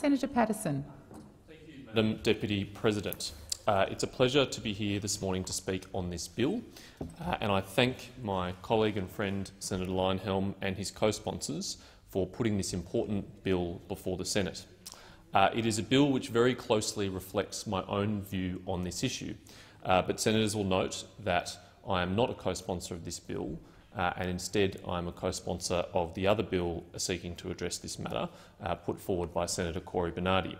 Senator Paterson. Thank you, Madam Deputy President. It's a pleasure to be here this morning to speak on this bill, and I thank my colleague and friend Senator Leyonhjelm and his co-sponsors for putting this important bill before the Senate. It is a bill which very closely reflects my own view on this issue, but senators will note that I am not a co-sponsor of this bill, and instead I am a co-sponsor of the other bill seeking to address this matter, put forward by Senator Cory Bernardi.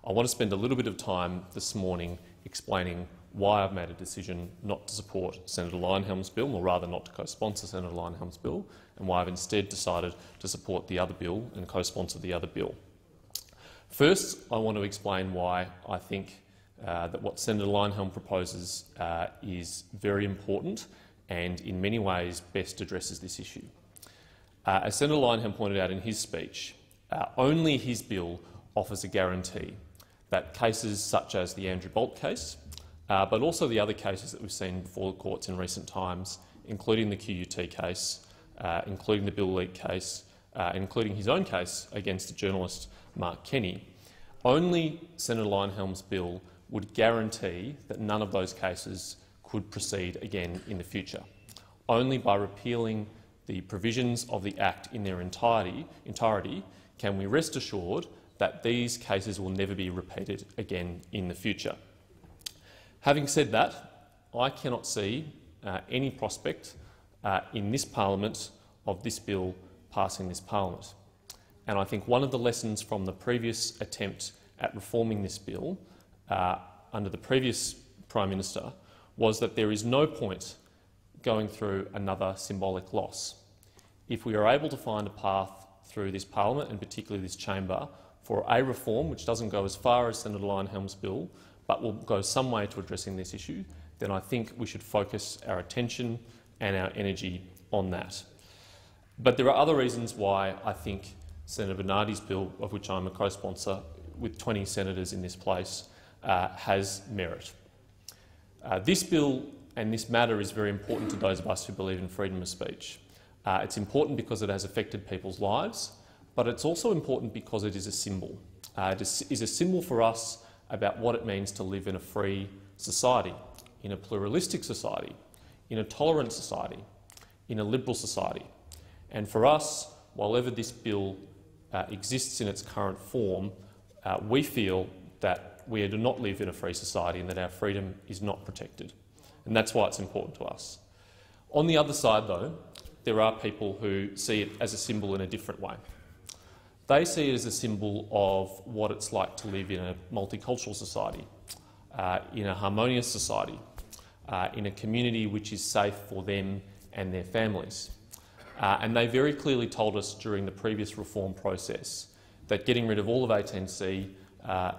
I want to spend a little bit of time this morning explaining why I've made a decision not to support Senator Leyonhjelm's bill, or rather not to co-sponsor Senator Leyonhjelm's bill, and why I've instead decided to support the other bill and co-sponsor the other bill. First, I want to explain why I think that what Senator Leyonhjelm proposes is very important and in many ways best addresses this issue. As Senator Leyonhjelm pointed out in his speech, only his bill offers a guarantee that cases such as the Andrew Bolt case, but also the other cases that we've seen before the courts in recent times, including the QUT case, including the Bill Leak case, including his own case against the journalist Mark Kenny, only Senator Leyonhjelm's bill would guarantee that none of those cases could proceed again in the future. Only by repealing the provisions of the Act in their entirety can we rest assured that these cases will never be repeated again in the future. Having said that, I cannot see any prospect in this parliament of this bill passing this parliament. And I think one of the lessons from the previous attempt at reforming this bill under the previous Prime Minister was that there is no point going through another symbolic loss. If we are able to find a path through this parliament, and particularly this chamber, for a reform which doesn't go as far as Senator Leyonhjelm's bill, but will go some way to addressing this issue, then I think we should focus our attention and our energy on that. But there are other reasons why I think Senator Bernardi's bill, of which I'm a co-sponsor with 20 senators in this place, has merit. This bill and this matter is very important to those of us who believe in freedom of speech. It's important because it has affected people's lives, but it's also important because it is a symbol. It is a symbol for us about what it means to live in a free society, in a pluralistic society, in a tolerant society, in a liberal society. And for us, while ever this bill exists in its current form, we feel that we do not live in a free society and that our freedom is not protected. And that's why it's important to us. On the other side, though, there are people who see it as a symbol in a different way. They see it as a symbol of what it's like to live in a multicultural society, in a harmonious society, in a community which is safe for them and their families. And they very clearly told us during the previous reform process that getting rid of all of 18C,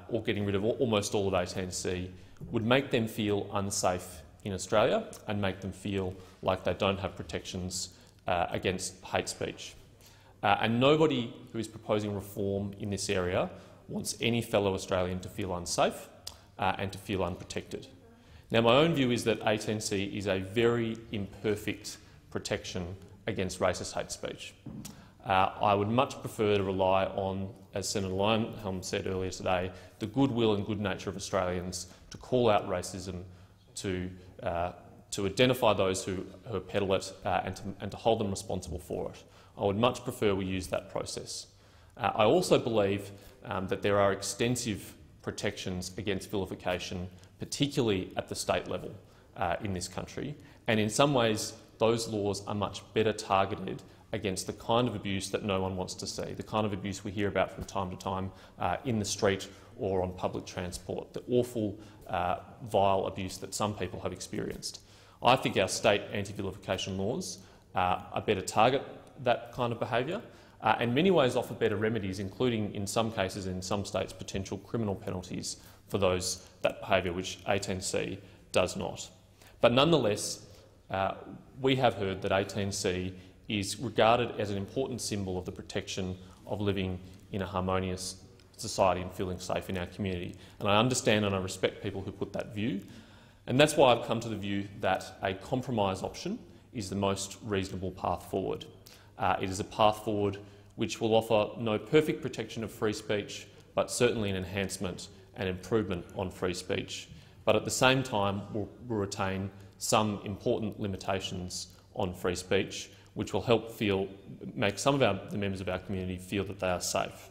or getting rid of almost all of 18C, would make them feel unsafe in Australia and make them feel like they don't have protections against hate speech. And nobody who is proposing reform in this area wants any fellow Australian to feel unsafe and to feel unprotected. Now, my own view is that 18C is a very imperfect protection against racist hate speech. I would much prefer to rely on, as Senator Leyonhjelm said earlier today, the goodwill and good nature of Australians to call out racism, to identify those who peddle it and to hold them responsible for it. I would much prefer we use that process. I also believe that there are extensive protections against vilification, particularly at the state level in this country, and in some ways those laws are much better targeted against the kind of abuse that no one wants to see, the kind of abuse we hear about from time to time in the street or on public transport, the awful, vile abuse that some people have experienced. I think our state anti-vilification laws are better target that kind of behaviour, and in many ways offer better remedies, including in some cases in some states potential criminal penalties for that behaviour, which 18C does not. But nonetheless, we have heard that 18C is regarded as an important symbol of the protection of living in a harmonious society and feeling safe in our community. And I understand and I respect people who put that view, and that's why I've come to the view that a compromise option is the most reasonable path forward. It is a path forward which will offer no perfect protection of free speech, but certainly an enhancement and improvement on free speech. But at the same time, will retain some important limitations on free speech, which will help make some of the members of our community feel that they are safe.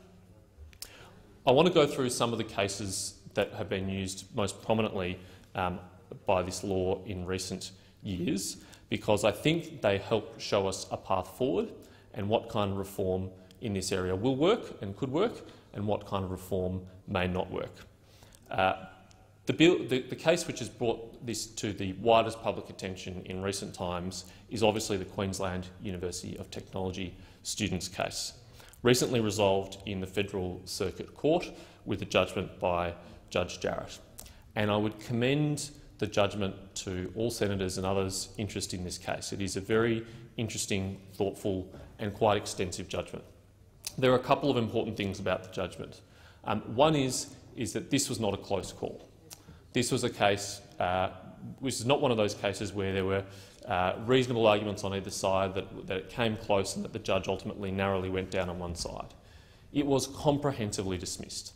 I want to go through some of the cases that have been used most prominently by this law in recent years, because I think they help show us a path forward and what kind of reform in this area will work and could work, and what kind of reform may not work. The case which has brought this to the widest public attention in recent times is obviously the Queensland University of Technology students' case, recently resolved in the Federal Circuit Court with a judgment by Judge Jarrett. And I would commend the judgment to all senators and others interested in this case. It is a very interesting, thoughtful and quite extensive judgment. There are a couple of important things about the judgment. One is that this was not a close call. This was a case which is not one of those cases where there were reasonable arguments on either side, that it came close and that the judge ultimately narrowly went down on one side. It was comprehensively dismissed.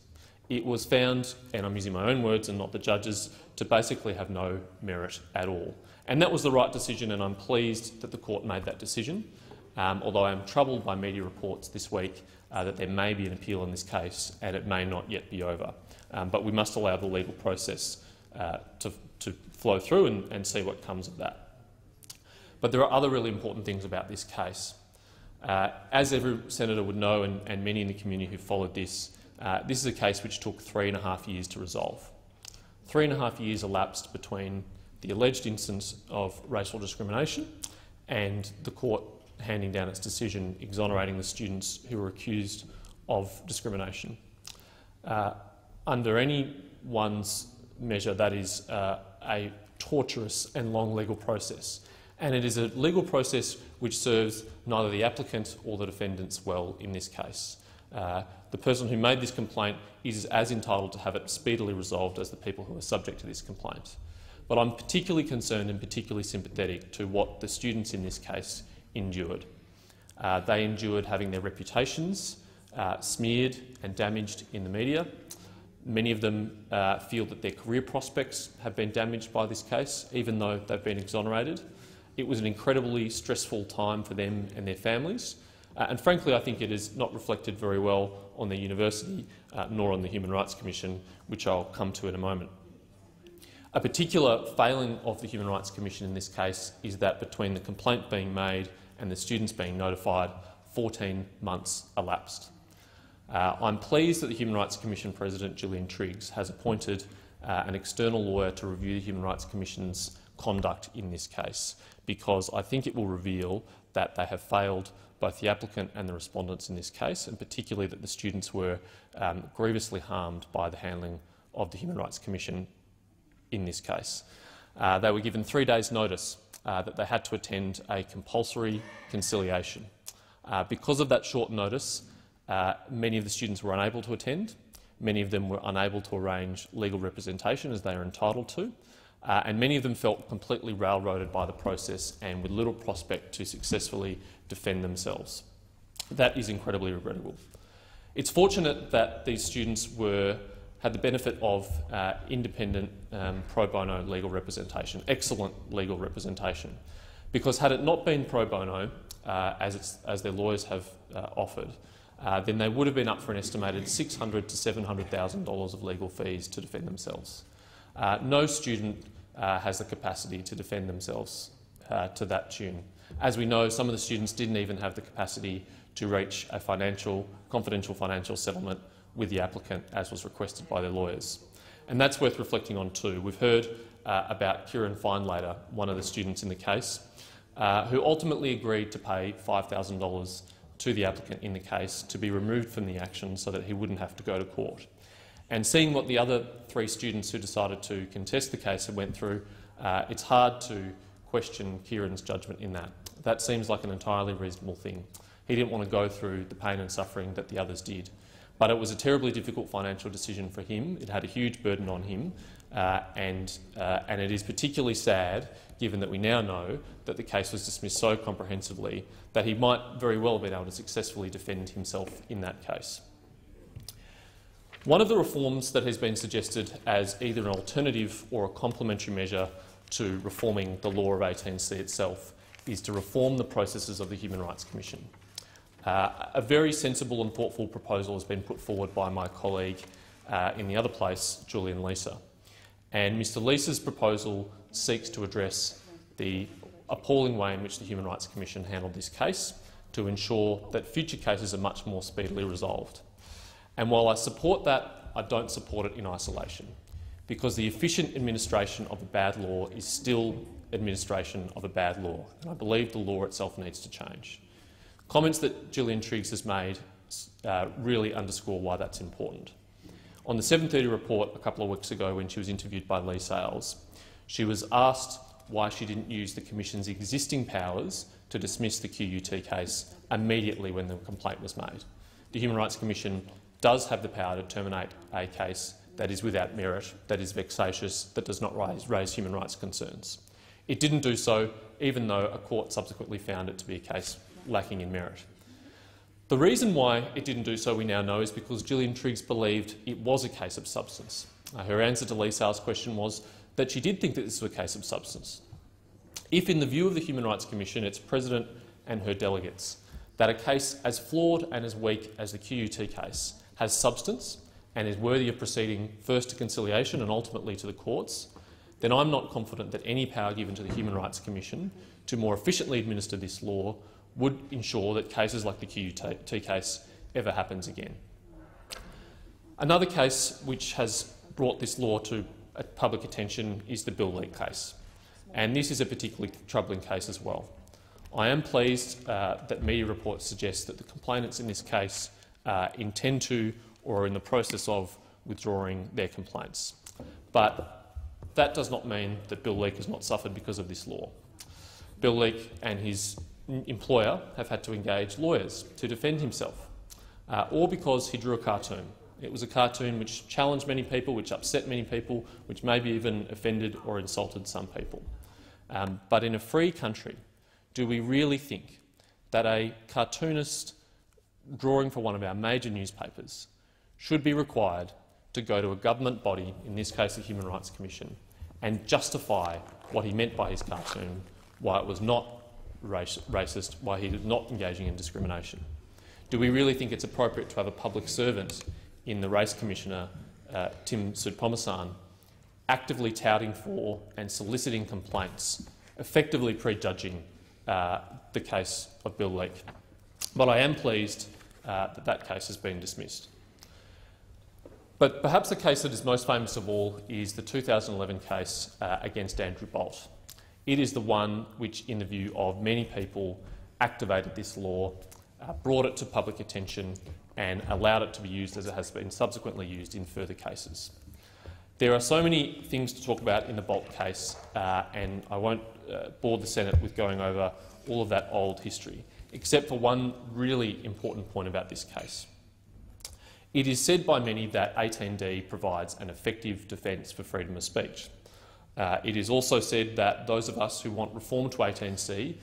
It was found, and I'm using my own words and not the judge's, to basically have no merit at all. And that was the right decision, and I'm pleased that the court made that decision, although I am troubled by media reports this week that there may be an appeal in this case and it may not yet be over. But we must allow the legal process to flow through and see what comes of that. But there are other really important things about this case. As every senator would know, and many in the community who followed this, this is a case which took 3.5 years to resolve. 3.5 years elapsed between the alleged instance of racial discrimination and the court handing down its decision exonerating the students who were accused of discrimination. Under anyone's measure, that is a torturous and long legal process. And it is a legal process which serves neither the applicant or the defendants well in this case. The person who made this complaint is as entitled to have it speedily resolved as the people who are subject to this complaint. But I'm particularly concerned and particularly sympathetic to what the students in this case endured. They endured having their reputations smeared and damaged in the media. Many of them feel that their career prospects have been damaged by this case, even though they've been exonerated. It was an incredibly stressful time for them and their families. And frankly, I think it is not reflected very well on the university, nor on the Human Rights Commission, which I'll come to in a moment. A particular failing of the Human Rights Commission in this case is that between the complaint being made and the students being notified, 14 months elapsed. I'm pleased that the Human Rights Commission President, Gillian Triggs, has appointed an external lawyer to review the Human Rights Commission's conduct in this case, because I think it will reveal that they have failed both the applicant and the respondents in this case, and particularly that the students were grievously harmed by the handling of the Human Rights Commission in this case. They were given 3 days' notice that they had to attend a compulsory conciliation. Because of that short notice, many of the students were unable to attend. Many of them were unable to arrange legal representation as they are entitled to, and many of them felt completely railroaded by the process and with little prospect to successfully defend themselves. That is incredibly regrettable. It's fortunate that these students had the benefit of independent pro bono legal representation, excellent legal representation, because had it not been pro bono, as their lawyers have offered, then they would have been up for an estimated $600,000 to $700,000 of legal fees to defend themselves. No student has the capacity to defend themselves to that tune. As we know, some of the students didn't even have the capacity to reach a confidential financial settlement with the applicant, as was requested by their lawyers. And that's worth reflecting on too. We've heard about Kieran Feinlater, one of the students in the case, who ultimately agreed to pay $5,000 to the applicant in the case to be removed from the action so that he wouldn't have to go to court. And seeing what the other 3 students who decided to contest the case had went through, it's hard to question Kieran's judgment in that. That seems like an entirely reasonable thing. He didn't want to go through the pain and suffering that the others did. But it was a terribly difficult financial decision for him. It had a huge burden on him, and it is particularly sad, given that we now know that the case was dismissed so comprehensively that he might very well have been able to successfully defend himself in that case. One of the reforms that has been suggested as either an alternative or a complementary measure to reforming the law of 18C itself is to reform the processes of the Human Rights Commission. A very sensible and thoughtful proposal has been put forward by my colleague in the other place, Julian Leeser. And Mr Leeser's proposal seeks to address the appalling way in which the Human Rights Commission handled this case to ensure that future cases are much more speedily resolved. And while I support that, I don't support it in isolation, because the efficient administration of a bad law is still administration of a bad law, and I believe the law itself needs to change. Comments that Gillian Triggs has made really underscore why that's important. On the 7:30 report a couple of weeks ago, when she was interviewed by Lee Sales, she was asked why she didn't use the Commission's existing powers to dismiss the QUT case immediately when the complaint was made. The Human Rights Commission does have the power to terminate a case that is without merit, that is vexatious, that does not raise human rights concerns. It didn't do so, even though a court subsequently found it to be a case lacking in merit. The reason why it didn't do so, we now know, is because Gillian Triggs believed it was a case of substance. Her answer to Lee Sales' question was that she did think that this was a case of substance. If, in the view of the Human Rights Commission, its president and her delegates, that a case as flawed and as weak as the QUT case has substance and is worthy of proceeding first to conciliation and ultimately to the courts, then I'm not confident that any power given to the Human Rights Commission to more efficiently administer this law would ensure that cases like the QUT case ever happens again. Another case which has brought this law to public attention is the Bill Leak case, and this is a particularly troubling case as well. I am pleased that media reports suggest that the complainants in this case intend to or are in the process of withdrawing their complaints. But that does not mean that Bill Leak has not suffered because of this law. Bill Leak and his employer have had to engage lawyers to defend himself, or because he drew a cartoon. It was a cartoon which challenged many people, which upset many people, which maybe even offended or insulted some people. But in a free country, do we really think that a cartoonist drawing for one of our major newspapers should be required to go to a government body, in this case the Human Rights Commission, and justify what he meant by his cartoon, why it was not racist, why he was not engaging in discrimination? Do we really think it's appropriate to have a public servant in the Race Commissioner, Tim Soutphommasane, actively touting for and soliciting complaints, effectively prejudging the case of Bill Leak? But I am pleased that that case has been dismissed. But perhaps the case that is most famous of all is the 2011 case against Andrew Bolt. It is the one which, in the view of many people, activated this law, brought it to public attention and allowed it to be used as it has been subsequently used in further cases. There are so many things to talk about in the Bolt case, and I won't bore the Senate with going over all of that old history, except for one really important point about this case. It is said by many that 18D provides an effective defence for freedom of speech. It is also said that those of us who want reform to 18C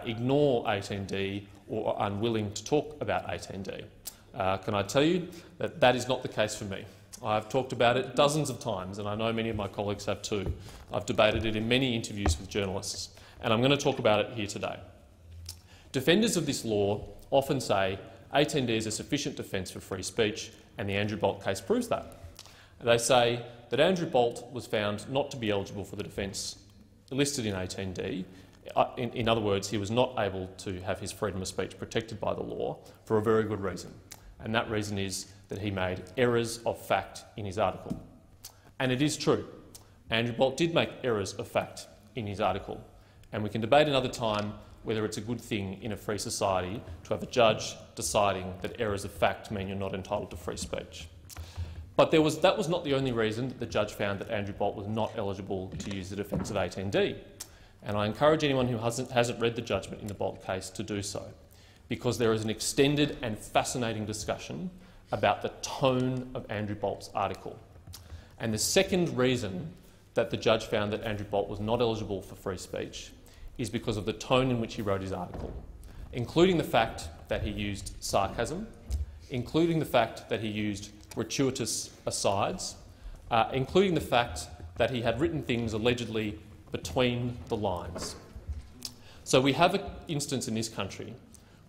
ignore 18D or are unwilling to talk about 18D. Can I tell you that that is not the case for me? I've talked about it dozens of times, and I know many of my colleagues have too. I've debated it in many interviews with journalists, and I'm going to talk about it here today. Defenders of this law often say 18D is a sufficient defence for free speech, and the Andrew Bolt case proves that. They say that Andrew Bolt was found not to be eligible for the defence listed in 18D. In other words, he was not able to have his freedom of speech protected by the law for a very good reason, and that reason is that he made errors of fact in his article. And it is true. Andrew Bolt did make errors of fact in his article, and we can debate another time whether it's a good thing in a free society to have a judge deciding that errors of fact mean you're not entitled to free speech. But that was not the only reason that the judge found that Andrew Bolt was not eligible to use the defence of 18D. And I encourage anyone who hasn't read the judgment in the Bolt case to do so, because there is an extended and fascinating discussion about the tone of Andrew Bolt's article. And the second reason that the judge found that Andrew Bolt was not eligible for free speech is because of the tone in which he wrote his article, including the fact that he used sarcasm, including the fact that he used gratuitous asides, including the fact that he had written things allegedly between the lines. So we have an instance in this country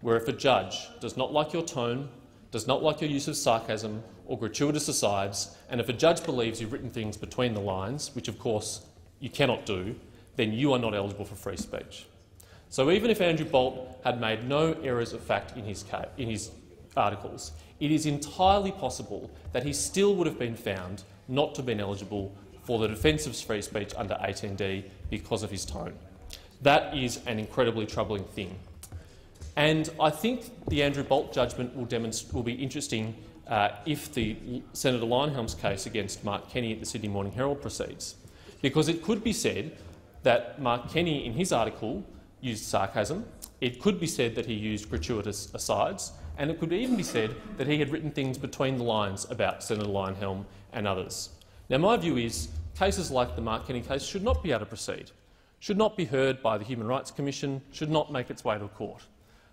where if a judge does not like your tone, does not like your use of sarcasm or gratuitous asides, and if a judge believes you've written things between the lines, which of course you cannot do, then you are not eligible for free speech. So even if Andrew Bolt had made no errors of fact in his articles, it is entirely possible that he still would have been found not to have been eligible for the defence of free speech under 18D because of his tone. That is an incredibly troubling thing. And I think the Andrew Bolt judgment will be interesting if the Senator Leyonhjelm's case against Mark Kenny at the Sydney Morning Herald proceeds, because it could be said that Mark Kenny in his article used sarcasm, it could be said that he used gratuitous asides, and it could even be said that he had written things between the lines about Senator Leyonhjelm and others. Now, my view is cases like the Mark Kenny case should not be able to proceed, should not be heard by the Human Rights Commission, should not make its way to court.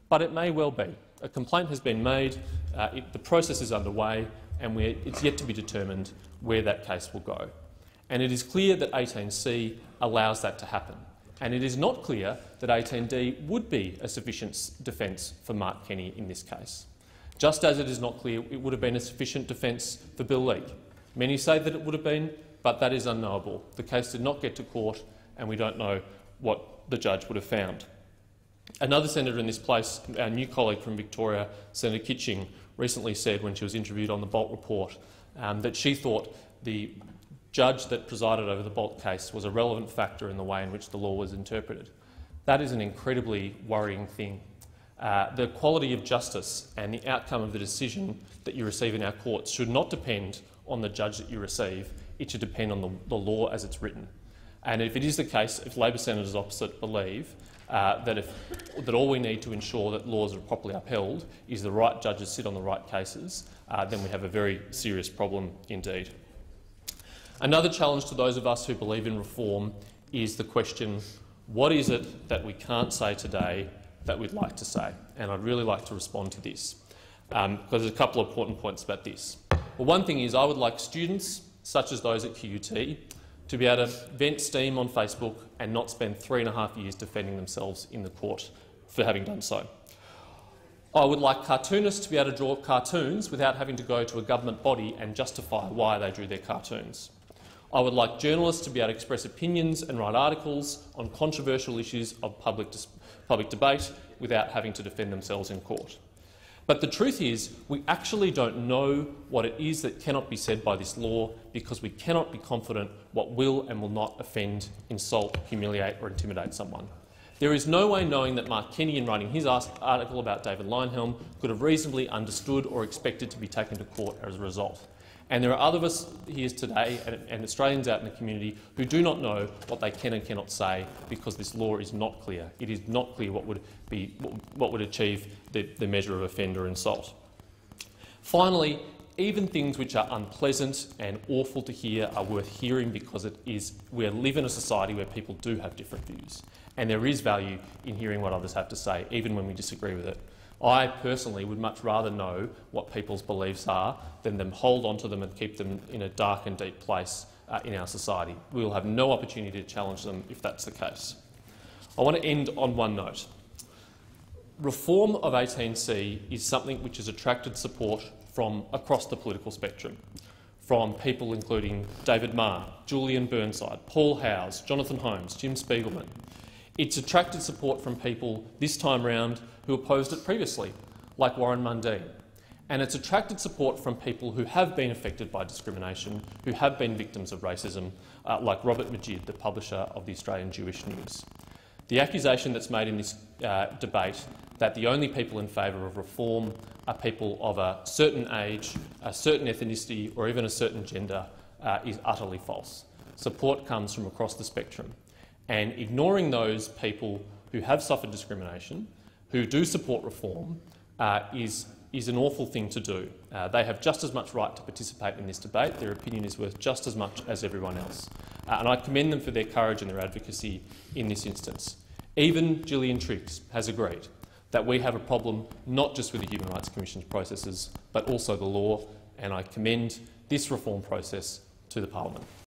But it may well be. A complaint has been made, the process is underway, and it's yet to be determined where that case will go. And it is clear that 18C allows that to happen. And it is not clear that 18D would be a sufficient defence for Mark Kenny in this case, just as it is not clear it would have been a sufficient defence for Bill League. Many say that it would have been, but that is unknowable. The case did not get to court, and we don't know what the judge would have found. Another senator in this place, our new colleague from Victoria, Senator Kitching, recently said when she was interviewed on the Bolt report that she thought the judge that presided over the Bolt case was a relevant factor in the way in which the law was interpreted. That is an incredibly worrying thing. The quality of justice and the outcome of the decision that you receive in our courts should not depend on the judge that you receive, it should depend on the law as it's written. And if it is the case, if Labor senators opposite believe that all we need to ensure that laws are properly upheld is the right judges sit on the right cases, then we have a very serious problem indeed. Another challenge to those of us who believe in reform is the question, what is it that we can't say today that we'd like to say? And I'd really like to respond to this, because there's a couple of important points about this. Well, one thing is I would like students, such as those at QUT, to be able to vent steam on Facebook and not spend 3.5 years defending themselves in the court for having done so. I would like cartoonists to be able to draw cartoons without having to go to a government body and justify why they drew their cartoons. I would like journalists to be able to express opinions and write articles on controversial issues of public debate without having to defend themselves in court. But the truth is, we actually don't know what it is that cannot be said by this law because we cannot be confident what will and will not offend, insult, humiliate or intimidate someone. There is no way knowing that Mark Kenny, in writing his article about David Leyonhjelm, could have reasonably understood or expected to be taken to court as a result. And there are other of us here today and Australians out in the community who do not know what they can and cannot say because this law is not clear. It is not clear what would achieve the measure of offend or insult. Finally, even things which are unpleasant and awful to hear are worth hearing because we live in a society where people do have different views, and there is value in hearing what others have to say, even when we disagree with it. I personally would much rather know what people's beliefs are than them hold on to them and keep them in a dark and deep place in our society. We will have no opportunity to challenge them if that's the case. I want to end on one note. Reform of 18C is something which has attracted support from across the political spectrum, from people including David Marr, Julian Burnside, Paul Howes, Jonathan Holmes, Jim Spiegelman. It's attracted support from people this time round who opposed it previously, like Warren Mundine. And it's attracted support from people who have been affected by discrimination, who have been victims of racism, like Robert Majid, the publisher of the Australian Jewish News. The accusation that's made in this debate that the only people in favour of reform are people of a certain age, a certain ethnicity or even a certain gender is utterly false. Support comes from across the spectrum. And ignoring those people who have suffered discrimination, who do support reform, is an awful thing to do. They have just as much right to participate in this debate. Their opinion is worth just as much as everyone else. And I commend them for their courage and their advocacy in this instance. Even Gillian Triggs has agreed that we have a problem not just with the Human Rights Commission's processes, but also the law, and I commend this reform process to the Parliament.